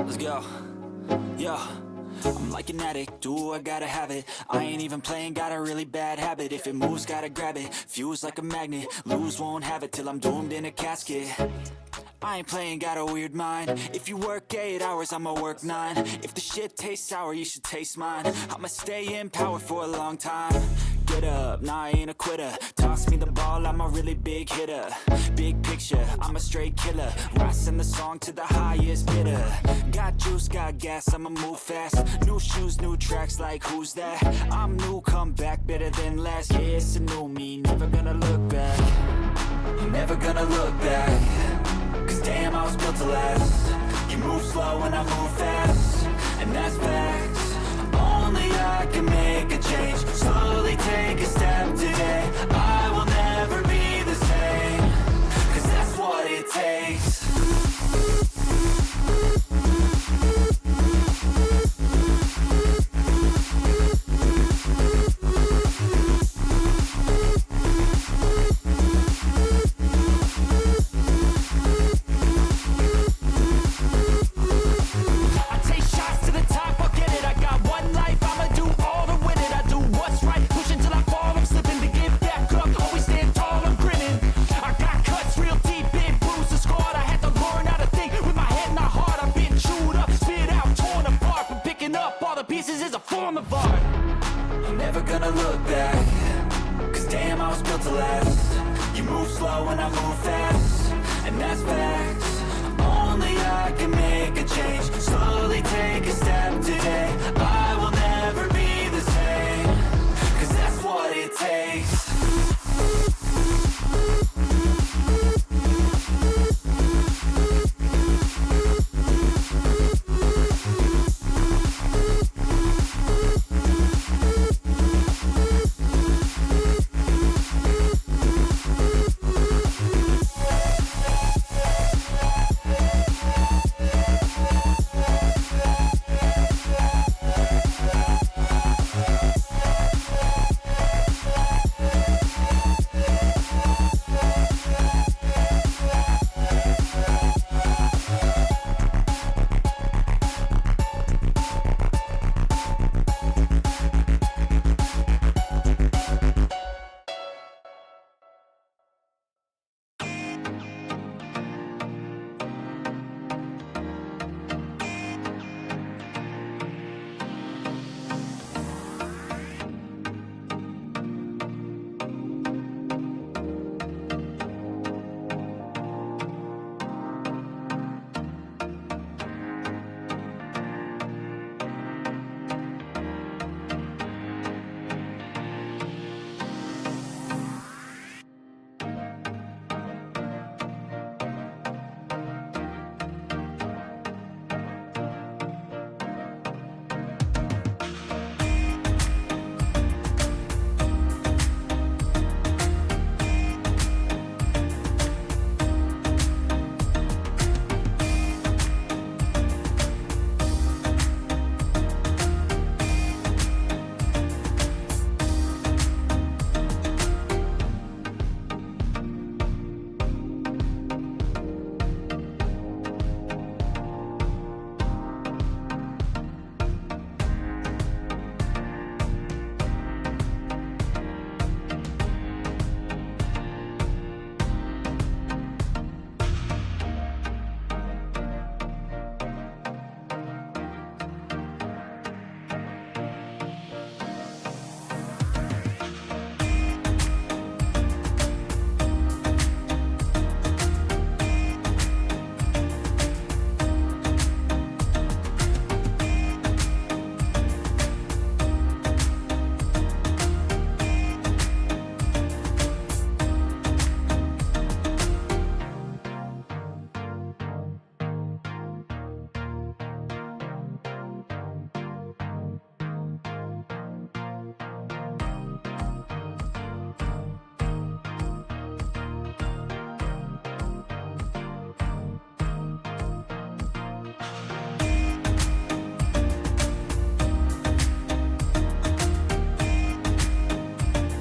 Let's go. Yo, I'm like an addict, do I gotta have it. I ain't even playing, got a really bad habit. If it moves, gotta grab it, fuse like a magnet. Lose, won't have it till I'm doomed in a casket. I ain't playing, got a weird mind. If you work 8 hours, I'ma work 9. If the shit tastes sour, you should taste mine. I'ma stay in power for a long time. Get up, nah, I ain't a quitter. Toss me the ball, I'm a really big hitter. Big picture, I'm a straight killer. Rising the song to the highest bidder. Got juice, got gas, I'ma move fast. New shoes, new tracks, like who's that? I'm new, come back, better than last. Yeah, it's a new me, never gonna look back. Never gonna look back. Cause damn, I was built to last. You move slow and I move fast, and that's facts. Only I can make a change. Slowly take a step today. I will never be the same. Cause that's what it takes.